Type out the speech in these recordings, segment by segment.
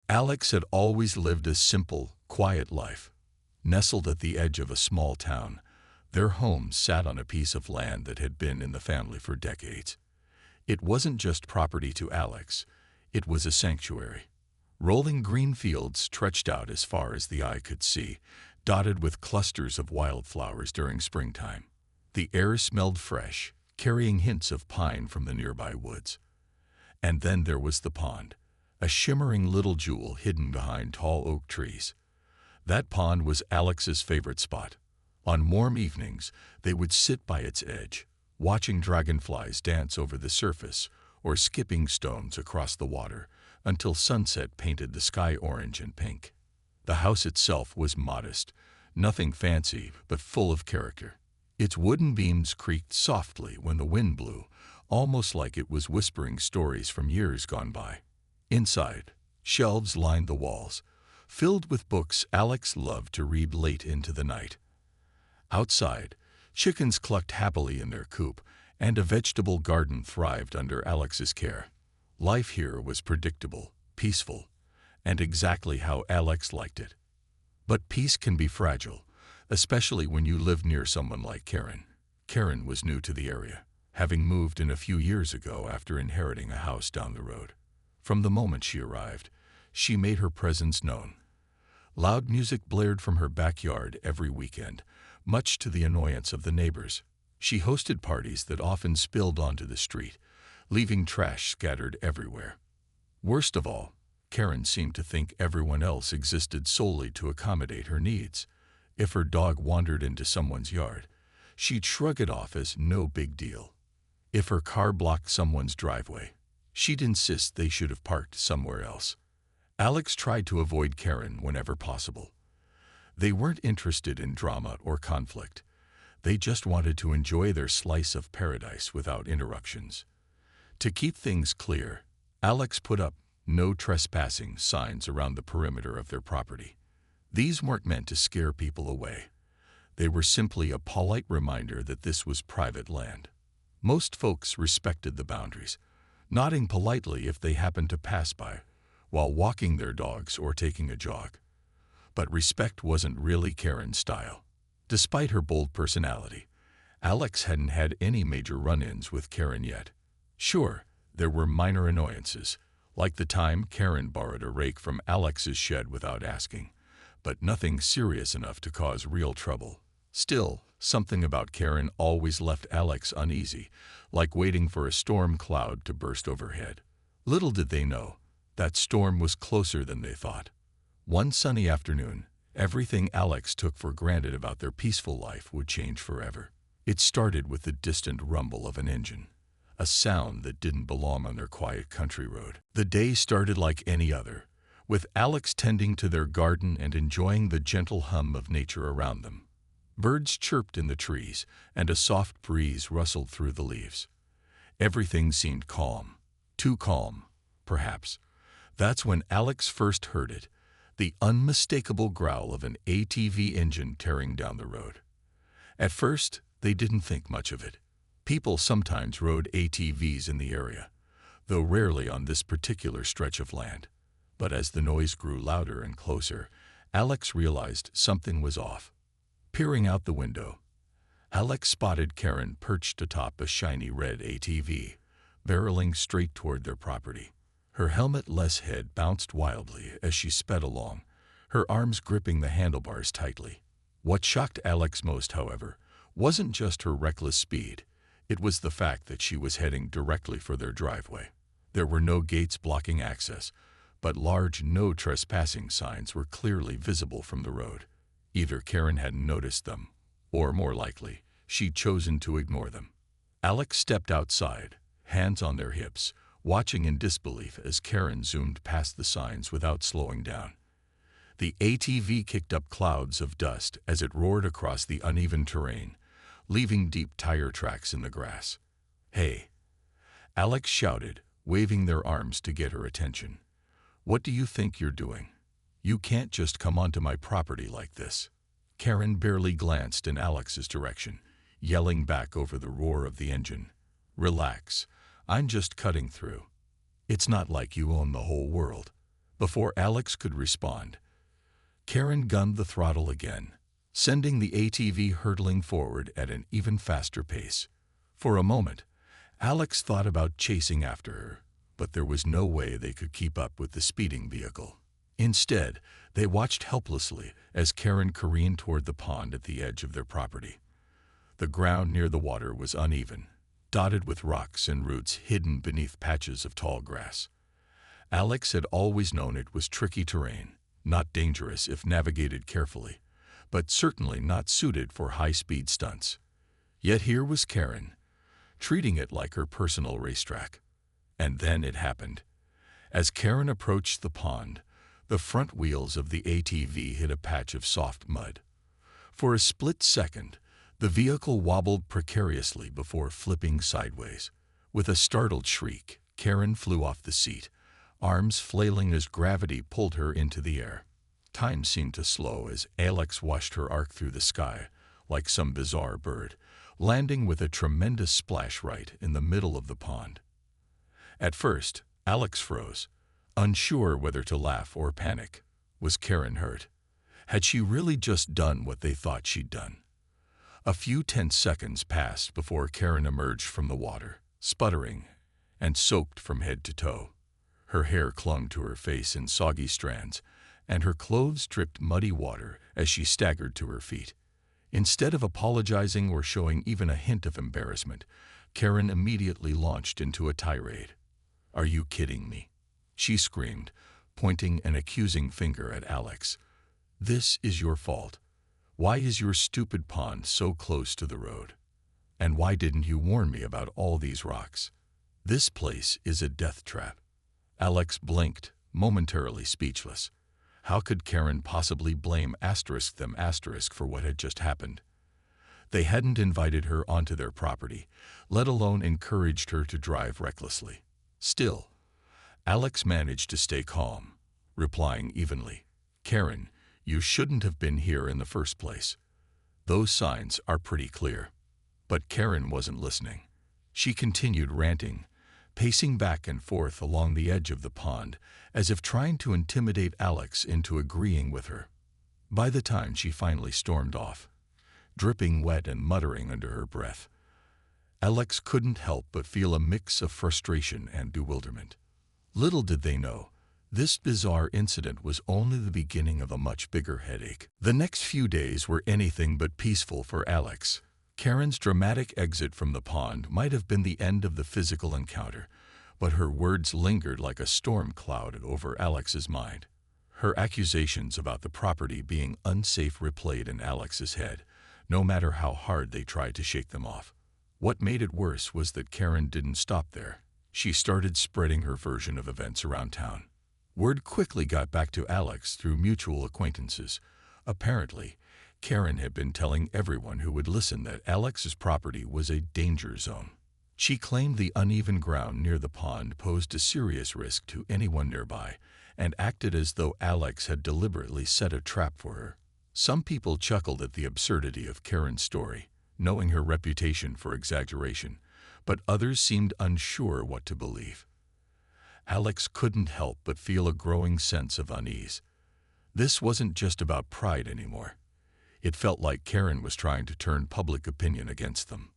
Alex had always lived a simple, quiet life. Nestled at the edge of a small town, their home sat on a piece of land that had been in the family for decades. It wasn't just property to Alex, it was a sanctuary. Rolling green fields stretched out as far as the eye could see, dotted with clusters of wildflowers during springtime. The air smelled fresh, carrying hints of pine from the nearby woods. And then there was the pond, a shimmering little jewel hidden behind tall oak trees. That pond was Alex's favorite spot. On warm evenings, they would sit by its edge, watching dragonflies dance over the surface or skipping stones across the water until sunset painted the sky orange and pink. The house itself was modest, nothing fancy but full of character. Its wooden beams creaked softly when the wind blew, almost like it was whispering stories from years gone by. Inside, shelves lined the walls, filled with books Alex loved to read late into the night. Outside, chickens clucked happily in their coop, and a vegetable garden thrived under Alex's care. Life here was predictable, peaceful, and exactly how Alex liked it. But peace can be fragile, especially when you live near someone like Karen. Karen was new to the area, having moved in a few years ago after inheriting a house down the road. From the moment she arrived, she made her presence known. Loud music blared from her backyard every weekend, much to the annoyance of the neighbors. She hosted parties that often spilled onto the street, leaving trash scattered everywhere. Worst of all, Karen seemed to think everyone else existed solely to accommodate her needs. If her dog wandered into someone's yard, she'd shrug it off as no big deal. If her car blocked someone's driveway, she'd insist they should have parked somewhere else. Alex tried to avoid Karen whenever possible. They weren't interested in drama or conflict. They just wanted to enjoy their slice of paradise without interruptions. To keep things clear, Alex put up "No trespassing" signs around the perimeter of their property. These weren't meant to scare people away. They were simply a polite reminder that this was private land. Most folks respected the boundaries, nodding politely if they happened to pass by, while walking their dogs or taking a jog. But respect wasn't really Karen's style. Despite her bold personality, Alex hadn't had any major run-ins with Karen yet. Sure, there were minor annoyances, like the time Karen borrowed a rake from Alex's shed without asking, but nothing serious enough to cause real trouble. Still, something about Karen always left Alex uneasy, like waiting for a storm cloud to burst overhead. Little did they know, that storm was closer than they thought. One sunny afternoon, everything Alex took for granted about their peaceful life would change forever. It started with the distant rumble of an engine, a sound that didn't belong on their quiet country road. The day started like any other, with Alex tending to their garden and enjoying the gentle hum of nature around them. Birds chirped in the trees, and a soft breeze rustled through the leaves. Everything seemed calm. Too calm, perhaps. That's when Alex first heard it, the unmistakable growl of an ATV engine tearing down the road. At first, they didn't think much of it. People sometimes rode ATVs in the area, though rarely on this particular stretch of land. But as the noise grew louder and closer, Alex realized something was off. Peering out the window, Alex spotted Karen perched atop a shiny red ATV, barreling straight toward their property. Her helmet-less head bounced wildly as she sped along, her arms gripping the handlebars tightly. What shocked Alex most, however, wasn't just her reckless speed. It was the fact that she was heading directly for their driveway. There were no gates blocking access, but large "No trespassing" signs were clearly visible from the road. Either Karen hadn't noticed them, or more likely, she'd chosen to ignore them. Alex stepped outside, hands on their hips, watching in disbelief as Karen zoomed past the signs without slowing down. The ATV kicked up clouds of dust as it roared across the uneven terrain, leaving deep tire tracks in the grass. "Hey!" Alex shouted, waving their arms to get her attention. "What do you think you're doing? You can't just come onto my property like this." Karen barely glanced in Alex's direction, yelling back over the roar of the engine. "Relax, I'm just cutting through. It's not like you own the whole world." Before Alex could respond, Karen gunned the throttle again, sending the ATV hurtling forward at an even faster pace. For a moment, Alex thought about chasing after her, but there was no way they could keep up with the speeding vehicle. Instead, they watched helplessly as Karen careened toward the pond at the edge of their property. The ground near the water was uneven, dotted with rocks and roots hidden beneath patches of tall grass. Alex had always known it was tricky terrain, not dangerous if navigated carefully, but certainly not suited for high-speed stunts. Yet here was Karen, treating it like her personal racetrack. And then it happened. As Karen approached the pond, the front wheels of the ATV hit a patch of soft mud. For a split second, the vehicle wobbled precariously before flipping sideways. With a startled shriek, Karen flew off the seat, arms flailing as gravity pulled her into the air. Time seemed to slow as Alex watched her arc through the sky, like some bizarre bird, landing with a tremendous splash right in the middle of the pond. At first, Alex froze, unsure whether to laugh or panic. Was Karen hurt? Had she really just done what they thought she'd done? A few tense seconds passed before Karen emerged from the water, sputtering and soaked from head to toe. Her hair clung to her face in soggy strands, and her clothes dripped muddy water as she staggered to her feet. Instead of apologizing or showing even a hint of embarrassment, Karen immediately launched into a tirade. "Are you kidding me?" she screamed, pointing an accusing finger at Alex. "This is your fault. Why is your stupid pond so close to the road? And why didn't you warn me about all these rocks? This place is a death trap." Alex blinked, momentarily speechless. How could Karen possibly blame them for what had just happened? They hadn't invited her onto their property, let alone encouraged her to drive recklessly. Still, Alex managed to stay calm, replying evenly, "Karen, you shouldn't have been here in the first place. Those signs are pretty clear." But Karen wasn't listening. She continued ranting, pacing back and forth along the edge of the pond, as if trying to intimidate Alex into agreeing with her. By the time she finally stormed off, dripping wet and muttering under her breath, Alex couldn't help but feel a mix of frustration and bewilderment. Little did they know, this bizarre incident was only the beginning of a much bigger headache. The next few days were anything but peaceful for Alex. Karen's dramatic exit from the pond might have been the end of the physical encounter, but her words lingered like a storm cloud over Alex's mind. Her accusations about the property being unsafe replayed in Alex's head, no matter how hard they tried to shake them off. What made it worse was that Karen didn't stop there. She started spreading her version of events around town. Word quickly got back to Alex through mutual acquaintances. Apparently, Karen had been telling everyone who would listen that Alex's property was a danger zone. She claimed the uneven ground near the pond posed a serious risk to anyone nearby, and acted as though Alex had deliberately set a trap for her. Some people chuckled at the absurdity of Karen's story, knowing her reputation for exaggeration, but others seemed unsure what to believe. Alex couldn't help but feel a growing sense of unease. This wasn't just about pride anymore. It felt like Karen was trying to turn public opinion against them.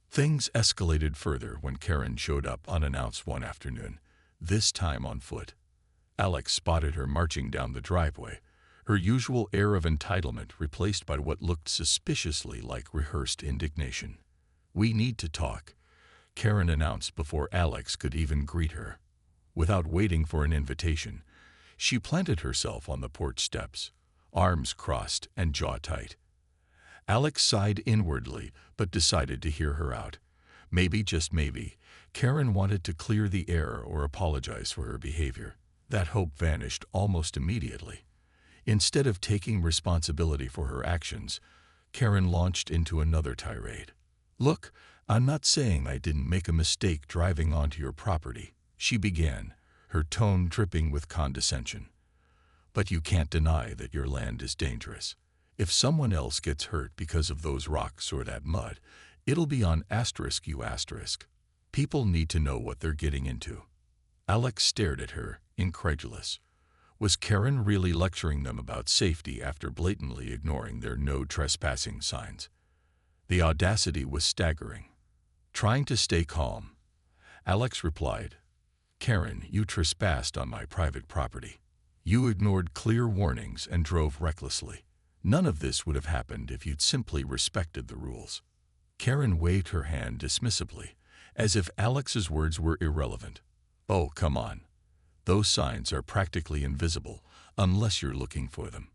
Things escalated further when Karen showed up unannounced one afternoon, this time on foot. Alex spotted her marching down the driveway, her usual air of entitlement replaced by what looked suspiciously like rehearsed indignation. "We need to talk," Karen announced before Alex could even greet her. Without waiting for an invitation, she planted herself on the porch steps, arms crossed and jaw tight. Alex sighed inwardly but decided to hear her out. Maybe, just maybe, Karen wanted to clear the air or apologize for her behavior. That hope vanished almost immediately. Instead of taking responsibility for her actions, Karen launched into another tirade. "Look, I'm not saying I didn't make a mistake driving onto your property," she began, her tone dripping with condescension. "But you can't deny that your land is dangerous. If someone else gets hurt because of those rocks or that mud, it'll be on ***. People need to know what they're getting into." Alex stared at her, incredulous. Was Karen really lecturing them about safety after blatantly ignoring their no trespassing signs? The audacity was staggering. Trying to stay calm, Alex replied, "Karen, you trespassed on my private property. You ignored clear warnings and drove recklessly. None of this would have happened if you'd simply respected the rules." Karen waved her hand dismissively, as if Alex's words were irrelevant. "Oh, come on. Those signs are practically invisible unless you're looking for them.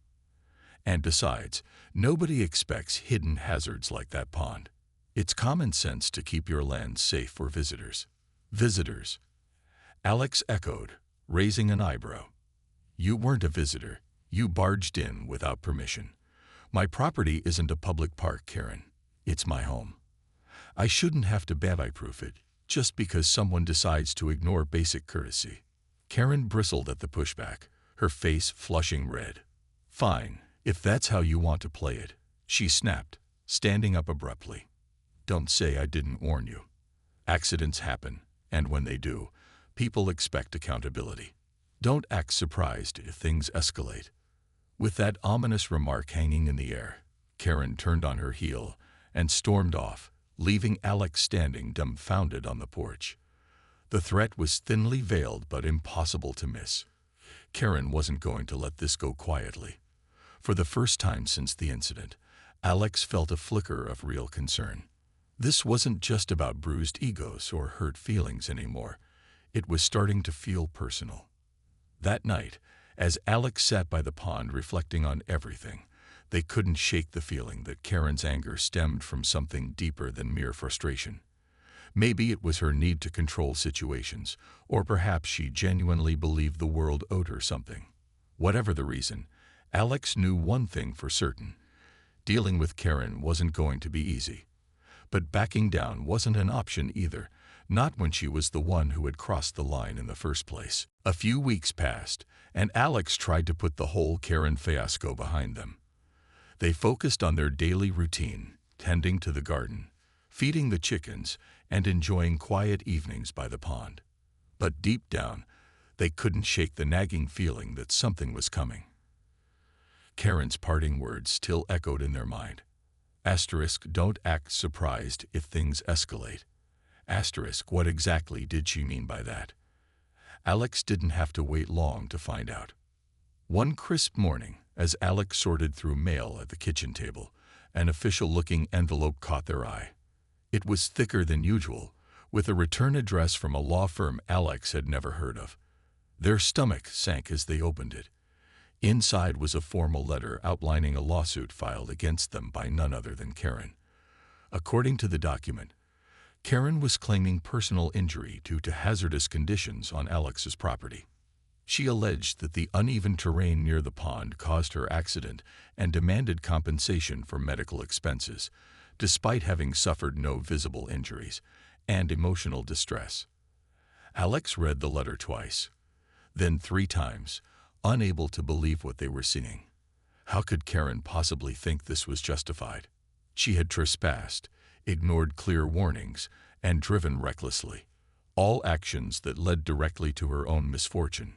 And besides, nobody expects hidden hazards like that pond. It's common sense to keep your land safe for visitors." "Visitors?" Alex echoed, raising an eyebrow. "You weren't a visitor. You barged in without permission. My property isn't a public park, Karen. It's my home. I shouldn't have to bandit-proof it just because someone decides to ignore basic courtesy." Karen bristled at the pushback, her face flushing red. "Fine, if that's how you want to play it," she snapped, standing up abruptly. "Don't say I didn't warn you. Accidents happen, and when they do, people expect accountability. Don't act surprised if things escalate." With that ominous remark hanging in the air, Karen turned on her heel and stormed off, leaving Alex standing dumbfounded on the porch. The threat was thinly veiled but impossible to miss. Karen wasn't going to let this go quietly. For the first time since the incident, Alex felt a flicker of real concern. This wasn't just about bruised egos or hurt feelings anymore. It was starting to feel personal. That night, as Alex sat by the pond reflecting on everything, they couldn't shake the feeling that Karen's anger stemmed from something deeper than mere frustration. Maybe it was her need to control situations, or perhaps she genuinely believed the world owed her something. Whatever the reason, Alex knew one thing for certain. Dealing with Karen wasn't going to be easy. But backing down wasn't an option either, not when she was the one who had crossed the line in the first place. A few weeks passed, and Alex tried to put the whole Karen fiasco behind them. They focused on their daily routine, tending to the garden, feeding the chickens, and enjoying quiet evenings by the pond. But deep down, they couldn't shake the nagging feeling that something was coming. Karen's parting words still echoed in their mind. Don't act surprised if things escalate. What exactly did she mean by that? Alex didn't have to wait long to find out. One crisp morning, as Alex sorted through mail at the kitchen table, an official-looking envelope caught their eye. It was thicker than usual, with a return address from a law firm Alex had never heard of. Their stomach sank as they opened it. Inside was a formal letter outlining a lawsuit filed against them by none other than Karen. According to the document, Karen was claiming personal injury due to hazardous conditions on Alex's property. She alleged that the uneven terrain near the pond caused her accident and demanded compensation for medical expenses, despite having suffered no visible injuries, and emotional distress. Alex read the letter twice, then 3 times, unable to believe what they were seeing. How could Karen possibly think this was justified? She had trespassed, ignored clear warnings, and driven recklessly, all actions that led directly to her own misfortune.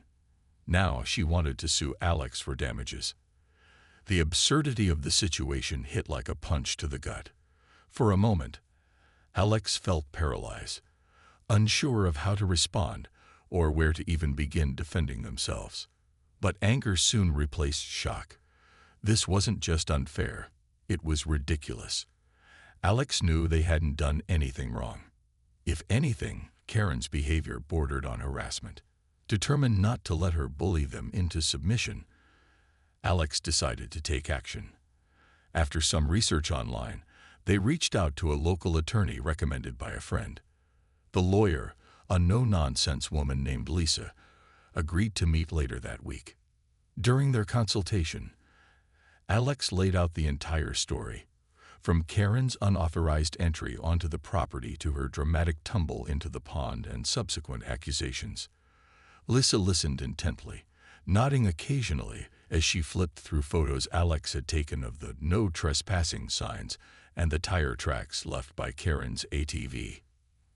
Now she wanted to sue Alex for damages. The absurdity of the situation hit like a punch to the gut. For a moment, Alex felt paralyzed, unsure of how to respond or where to even begin defending themselves. But anger soon replaced shock. This wasn't just unfair, it was ridiculous. Alex knew they hadn't done anything wrong. If anything, Karen's behavior bordered on harassment. Determined not to let her bully them into submission, Alex decided to take action. After some research online, they reached out to a local attorney recommended by a friend. The lawyer, a no-nonsense woman named Lisa, agreed to meet later that week. During their consultation, Alex laid out the entire story, from Karen's unauthorized entry onto the property to her dramatic tumble into the pond and subsequent accusations. Lisa listened intently, nodding occasionally as she flipped through photos Alex had taken of the no trespassing signs and the tire tracks left by Karen's ATV.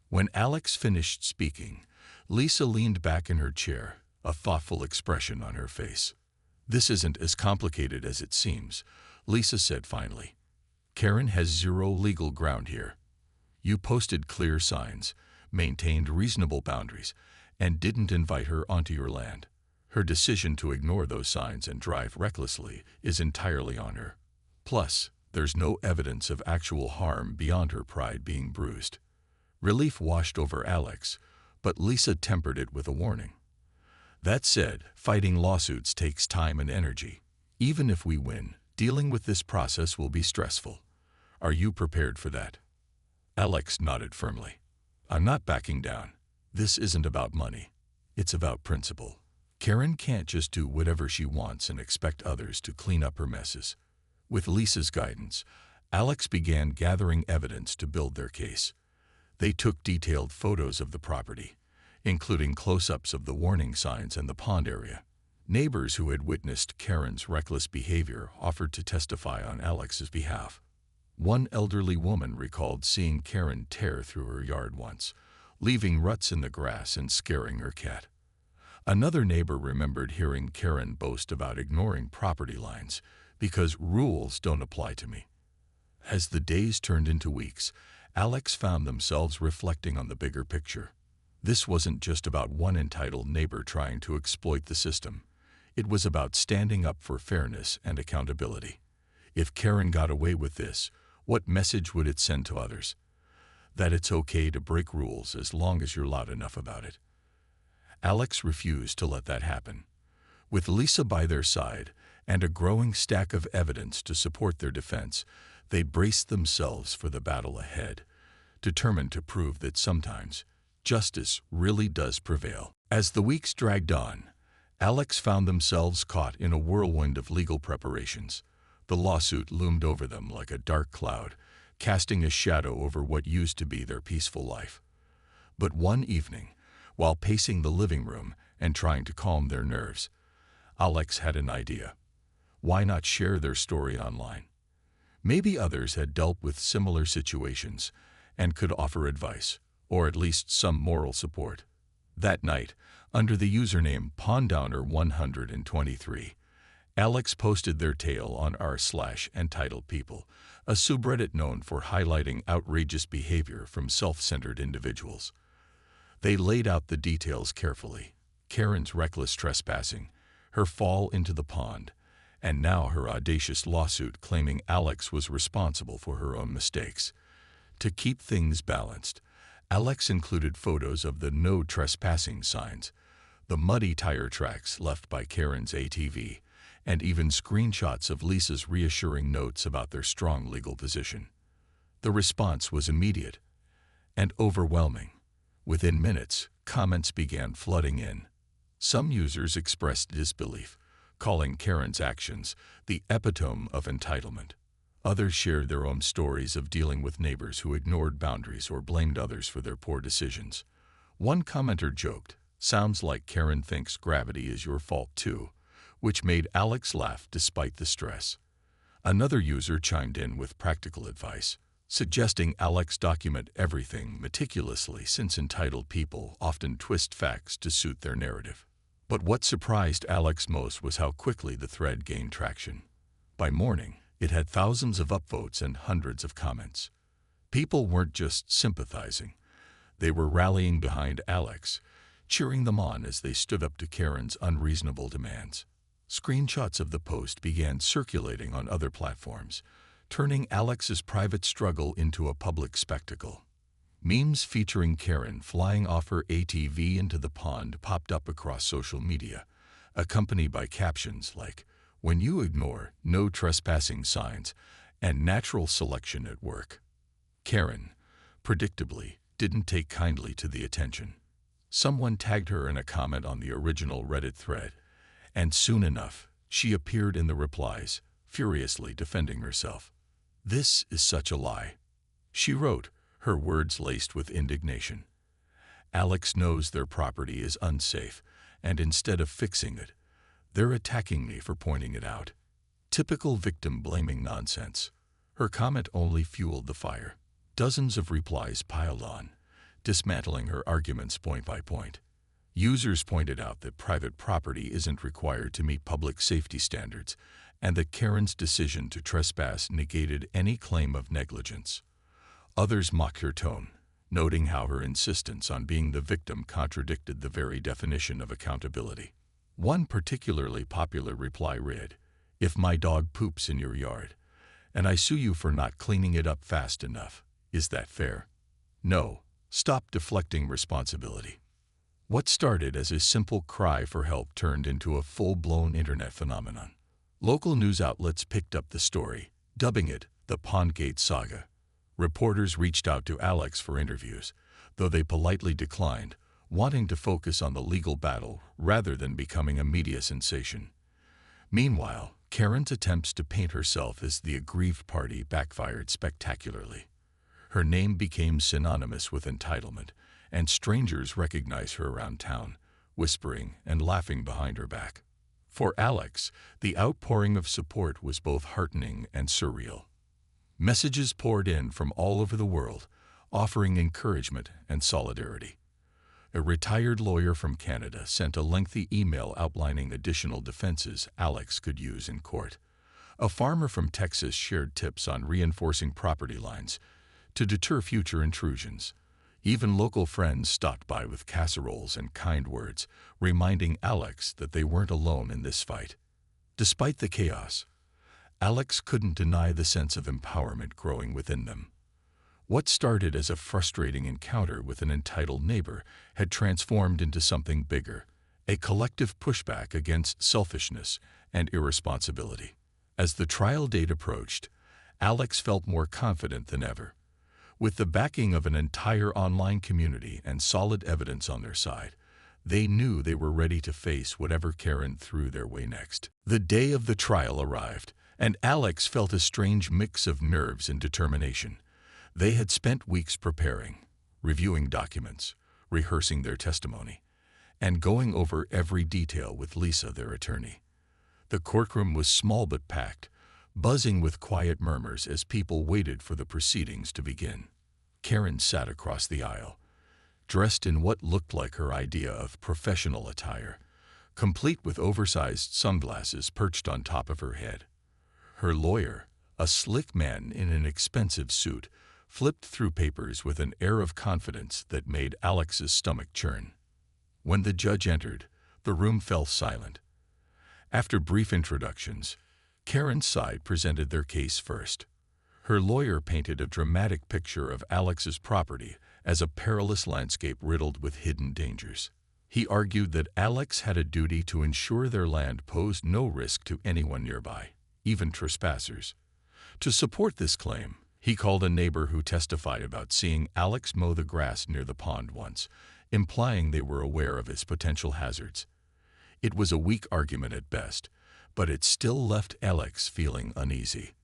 When Alex finished speaking, Lisa leaned back in her chair, a thoughtful expression on her face. "This isn't as complicated as it seems," Lisa said finally. "Karen has zero legal ground here. You posted clear signs, maintained reasonable boundaries, and didn't invite her onto your land. Her decision to ignore those signs and drive recklessly is entirely on her. Plus, there's no evidence of actual harm beyond her pride being bruised." Relief washed over Alex, but Lisa tempered it with a warning. "That said, fighting lawsuits takes time and energy. Even if we win, dealing with this process will be stressful. Are you prepared for that?" Alex nodded firmly. "I'm not backing down. This isn't about money. It's about principle. Karen can't just do whatever she wants and expect others to clean up her messes." With Lisa's guidance, Alex began gathering evidence to build their case. They took detailed photos of the property, including close-ups of the warning signs and the pond area. Neighbors who had witnessed Karen's reckless behavior offered to testify on Alex's behalf. One elderly woman recalled seeing Karen tear through her yard once, leaving ruts in the grass and scaring her cat. Another neighbor remembered hearing Karen boast about ignoring property lines because rules don't apply to me. As the days turned into weeks, Alex found themselves reflecting on the bigger picture. This wasn't just about one entitled neighbor trying to exploit the system. It was about standing up for fairness and accountability. If Karen got away with this, what message would it send to others? That it's okay to break rules as long as you're loud enough about it. Alex refused to let that happen. With Lisa by their side and a growing stack of evidence to support their defense, they braced themselves for the battle ahead, determined to prove that sometimes justice really does prevail. As the weeks dragged on, Alex found themselves caught in a whirlwind of legal preparations. The lawsuit loomed over them like a dark cloud, casting a shadow over what used to be their peaceful life. But one evening, while pacing the living room and trying to calm their nerves, Alex had an idea. Why not share their story online? Maybe others had dealt with similar situations and could offer advice, or at least some moral support. That night, under the username Pondowner123, Alex posted their tale on r/entitled people, a subreddit known for highlighting outrageous behavior from self-centered individuals. They laid out the details carefully: Karen's reckless trespassing, her fall into the pond, and now her audacious lawsuit claiming Alex was responsible for her own mistakes. To keep things balanced, Alex included photos of the no trespassing signs, the muddy tire tracks left by Karen's ATV, and even screenshots of Lisa's reassuring notes about their strong legal position. The response was immediate and overwhelming. Within minutes, comments began flooding in. Some users expressed disbelief, calling Karen's actions the epitome of entitlement. Others shared their own stories of dealing with neighbors who ignored boundaries or blamed others for their poor decisions. One commenter joked, "Sounds like Karen thinks gravity is your fault too," which made Alex laugh despite the stress. Another user chimed in with practical advice, suggesting Alex document everything meticulously since entitled people often twist facts to suit their narrative. But what surprised Alex most was how quickly the thread gained traction. By morning, it had thousands of upvotes and hundreds of comments. People weren't just sympathizing. They were rallying behind Alex, cheering them on as they stood up to Karen's unreasonable demands. Screenshots of the post began circulating on other platforms, turning Alex's private struggle into a public spectacle. Memes featuring Karen flying off her ATV into the pond popped up across social media, accompanied by captions like, "When you ignore no trespassing signs," and "Natural selection at work." Karen, predictably, didn't take kindly to the attention. Someone tagged her in a comment on the original Reddit thread, and soon enough, she appeared in the replies, furiously defending herself. "This is such a lie," she wrote, her words laced with indignation. "Alex knows their property is unsafe, and instead of fixing it, they're attacking me for pointing it out." Typical victim-blaming nonsense. Her comment only fueled the fire. Dozens of replies piled on, dismantling her arguments point by point. Users pointed out that private property isn't required to meet public safety standards, and that Karen's decision to trespass negated any claim of negligence. Others mocked her tone, noting how her insistence on being the victim contradicted the very definition of accountability. One particularly popular reply read, "If my dog poops in your yard, and I sue you for not cleaning it up fast enough, is that fair? No, stop deflecting responsibility." What started as a simple cry for help turned into a full-blown internet phenomenon. Local news outlets picked up the story, dubbing it the Pondgate Saga. Reporters reached out to Alex for interviews, though they politely declined, wanting to focus on the legal battle rather than becoming a media sensation. Meanwhile, Karen's attempts to paint herself as the aggrieved party backfired spectacularly. Her name became synonymous with entitlement, and strangers recognized her around town, whispering and laughing behind her back. For Alex, the outpouring of support was both heartening and surreal. Messages poured in from all over the world, offering encouragement and solidarity. A retired lawyer from Canada sent a lengthy email outlining additional defenses Alex could use in court. A farmer from Texas shared tips on reinforcing property lines to deter future intrusions. Even local friends stopped by with casseroles and kind words, reminding Alex that they weren't alone in this fight. Despite the chaos, Alex couldn't deny the sense of empowerment growing within them. What started as a frustrating encounter with an entitled neighbor had transformed into something bigger, a collective pushback against selfishness and irresponsibility. As the trial date approached, Alex felt more confident than ever. With the backing of an entire online community and solid evidence on their side, they knew they were ready to face whatever Karen threw their way next. The day of the trial arrived, and Alex felt a strange mix of nerves and determination. They had spent weeks preparing, reviewing documents, rehearsing their testimony, and going over every detail with Lisa, their attorney. The courtroom was small but packed, buzzing with quiet murmurs as people waited for the proceedings to begin. Karen sat across the aisle, dressed in what looked like her idea of professional attire, complete with oversized sunglasses perched on top of her head. Her lawyer, a slick man in an expensive suit, flipped through papers with an air of confidence that made Alex's stomach churn. When the judge entered, the room fell silent. After brief introductions, Karen's side presented their case first. Her lawyer painted a dramatic picture of Alex's property as a perilous landscape riddled with hidden dangers. He argued that Alex had a duty to ensure their land posed no risk to anyone nearby, even trespassers. To support this claim, he called a neighbor who testified about seeing Alex mow the grass near the pond once, implying they were aware of its potential hazards. It was a weak argument at best, but it still left Alex feeling uneasy.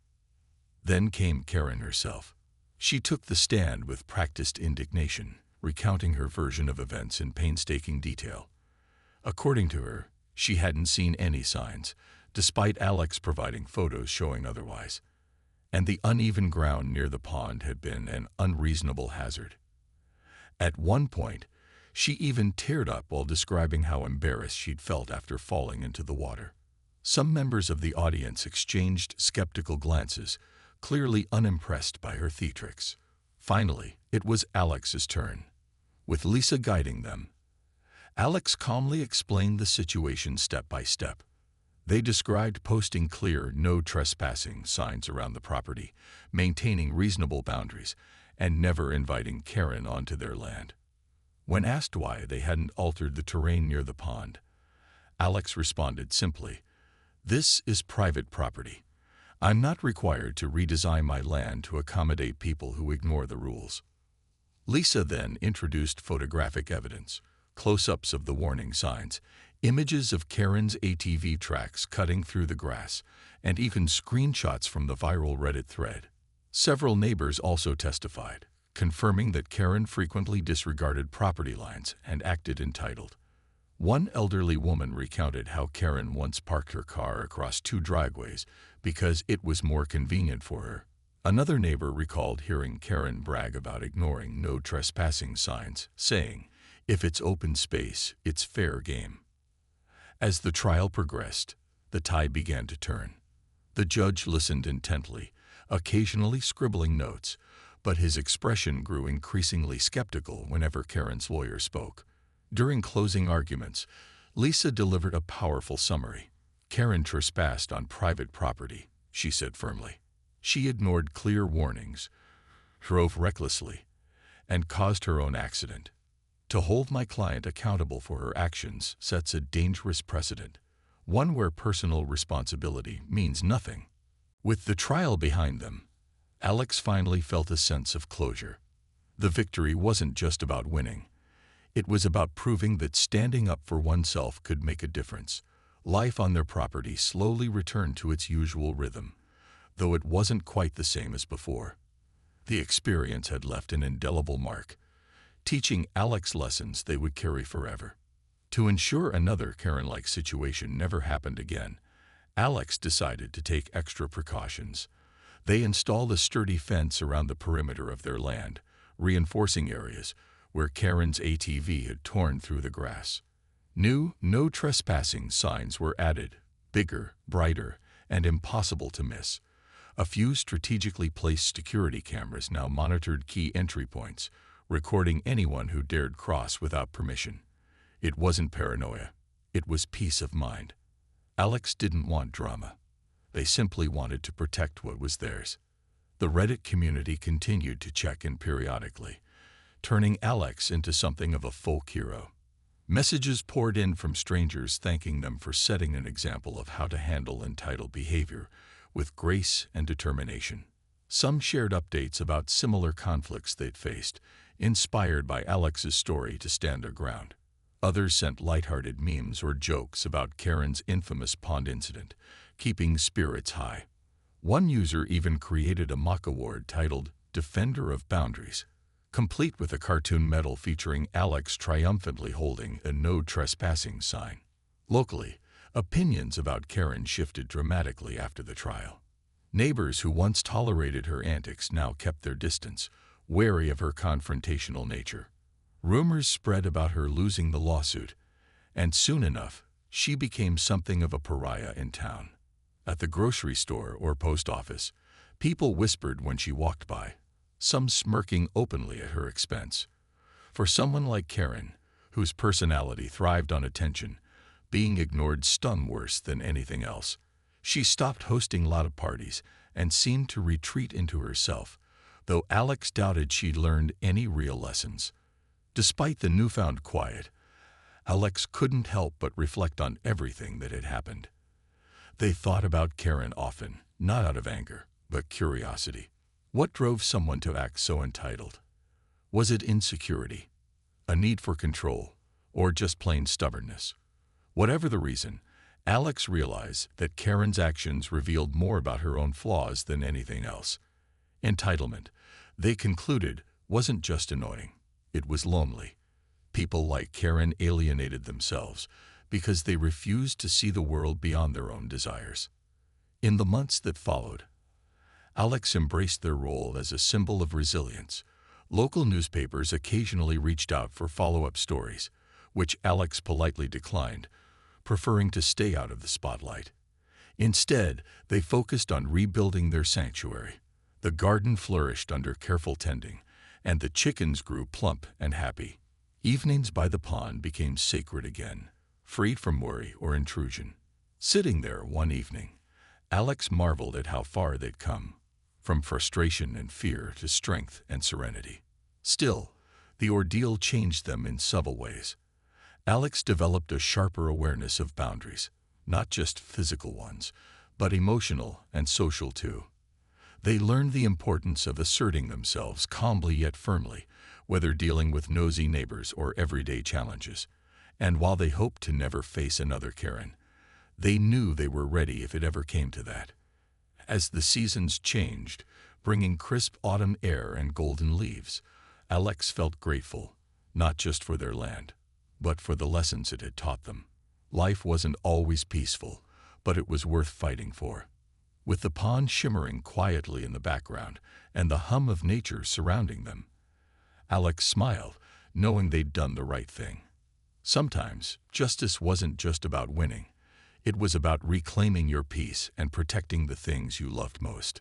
Then came Karen herself. She took the stand with practiced indignation, recounting her version of events in painstaking detail. According to her, she hadn't seen any signs, despite Alex providing photos showing otherwise. And the uneven ground near the pond had been an unreasonable hazard. At one point, she even teared up while describing how embarrassed she'd felt after falling into the water. Some members of the audience exchanged skeptical glances, clearly unimpressed by her theatrics. Finally, it was Alex's turn. With Lisa guiding them, Alex calmly explained the situation step by step. They described posting clear "no trespassing" signs around the property, maintaining reasonable boundaries, and never inviting Karen onto their land. When asked why they hadn't altered the terrain near the pond, Alex responded simply, "This is private property. I'm not required to redesign my land to accommodate people who ignore the rules." Lisa then introduced photographic evidence, close-ups of the warning signs, images of Karen's ATV tracks cutting through the grass, and even screenshots from the viral Reddit thread. Several neighbors also testified, confirming that Karen frequently disregarded property lines and acted entitled. One elderly woman recounted how Karen once parked her car across two driveways because it was more convenient for her. Another neighbor recalled hearing Karen brag about ignoring "no trespassing" signs, saying, If it's open space, it's fair game. As the trial progressed, the tide began to turn. The judge listened intently, occasionally scribbling notes, but his expression grew increasingly skeptical whenever Karen's lawyer spoke. During closing arguments, Lisa delivered a powerful summary. Karen trespassed on private property, she said firmly. She ignored clear warnings, drove recklessly, and caused her own accident. To hold my client accountable for her actions sets a dangerous precedent, one where personal responsibility means nothing. With the trial behind them, Alex finally felt a sense of closure. The victory wasn't just about winning. It was about proving that standing up for oneself could make a difference. Life on their property slowly returned to its usual rhythm, though it wasn't quite the same as before. The experience had left an indelible mark, teaching Alex lessons they would carry forever. To ensure another Karen-like situation never happened again, Alex decided to take extra precautions. They installed a sturdy fence around the perimeter of their land, reinforcing areas where Karen's ATV had torn through the grass. New "no trespassing" signs were added, bigger, brighter, and impossible to miss. A few strategically placed security cameras now monitored key entry points, recording anyone who dared cross without permission. It wasn't paranoia. It was peace of mind. Alex didn't want drama. They simply wanted to protect what was theirs. The Reddit community continued to check in periodically, turning Alex into something of a folk hero. Messages poured in from strangers thanking them for setting an example of how to handle entitled behavior with grace and determination. Some shared updates about similar conflicts they'd faced, inspired by Alex's story to stand their ground. Others sent lighthearted memes or jokes about Karen's infamous pond incident, keeping spirits high. One user even created a mock award titled Defender of Boundaries, complete with a cartoon medal featuring Alex triumphantly holding a "no trespassing" sign. Locally, opinions about Karen shifted dramatically after the trial. Neighbors who once tolerated her antics now kept their distance, wary of her confrontational nature. Rumors spread about her losing the lawsuit, and soon enough, she became something of a pariah in town. At the grocery store or post office, people whispered when she walked by, some smirking openly at her expense. For someone like Karen, whose personality thrived on attention, being ignored stung worse than anything else. She stopped hosting loud parties and seemed to retreat into herself, though Alex doubted she'd learned any real lessons. Despite the newfound quiet, Alex couldn't help but reflect on everything that had happened. They thought about Karen often, not out of anger, but curiosity. What drove someone to act so entitled? Was it insecurity, a need for control, or just plain stubbornness? Whatever the reason, Alex realized that Karen's actions revealed more about her own flaws than anything else. Entitlement, they concluded, wasn't just annoying. It was lonely. People like Karen alienated themselves because they refused to see the world beyond their own desires. In the months that followed, Alex embraced their role as a symbol of resilience. Local newspapers occasionally reached out for follow-up stories, which Alex politely declined, preferring to stay out of the spotlight. Instead, they focused on rebuilding their sanctuary. The garden flourished under careful tending, and the chickens grew plump and happy. Evenings by the pond became sacred again, freed from worry or intrusion. Sitting there one evening, Alex marveled at how far they'd come, from frustration and fear to strength and serenity. Still, the ordeal changed them in subtle ways. Alex developed a sharper awareness of boundaries, not just physical ones, but emotional and social too. They learned the importance of asserting themselves calmly yet firmly, whether dealing with nosy neighbors or everyday challenges. And while they hoped to never face another Karen, they knew they were ready if it ever came to that. As the seasons changed, bringing crisp autumn air and golden leaves, Alex felt grateful, not just for their land, but for the lessons it had taught them. Life wasn't always peaceful, but it was worth fighting for. With the pond shimmering quietly in the background and the hum of nature surrounding them, Alex smiled, knowing they'd done the right thing. Sometimes, justice wasn't just about winning. It was about reclaiming your peace and protecting the things you loved most.